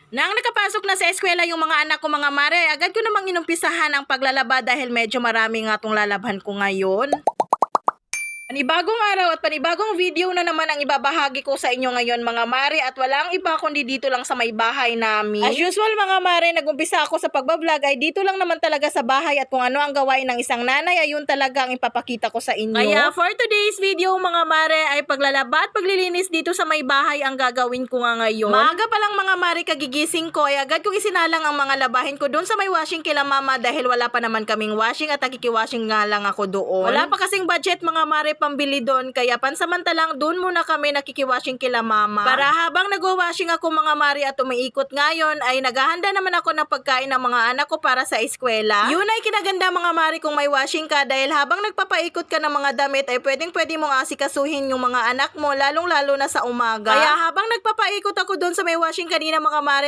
Nang nakapasok na sa eskwela yung mga anak ko mga mare, agad ko namang inumpisahan ang paglalaba dahil medyo marami nga itong lalabhan ko ngayon. Panibagong araw at panibagong video na naman ang ibabahagi ko sa inyo ngayon mga mare at walang iba kundi dito lang sa may bahay namin. As usual mga mare, nagumpisa ako sa pagbablog ay dito lang naman talaga sa bahay at kung ano ang gawain ng isang nanay ayun talaga ang ipapakita ko sa inyo. Kaya for today's video mga mare ay paglalaba at paglilinis dito sa may bahay ang gagawin ko nga ngayon. Maaga pa lang mga mare kagigising ko ay agad kong isinalang ang mga labahin ko doon sa may washing kila mama dahil wala pa naman kaming washing at nakikiwashing nga lang ako doon. Wala pa kasing budget mga mare pambili doon kaya pansamantalang doon muna kami nakikiwashing kila mama. Para habang nagwa-washing ako mga mare at umiikot ngayon ay naghahanda naman ako ng pagkain ng mga anak ko para sa eskwela. Yun ay kinaganda mga mare kung may washing ka dahil habang nagpapaikot ka ng mga damit ay pwedeng mong asikasuhin yung mga anak mo lalong lalo na sa umaga. Kaya habang nagpapaikot ako doon sa may washing kanina mga mare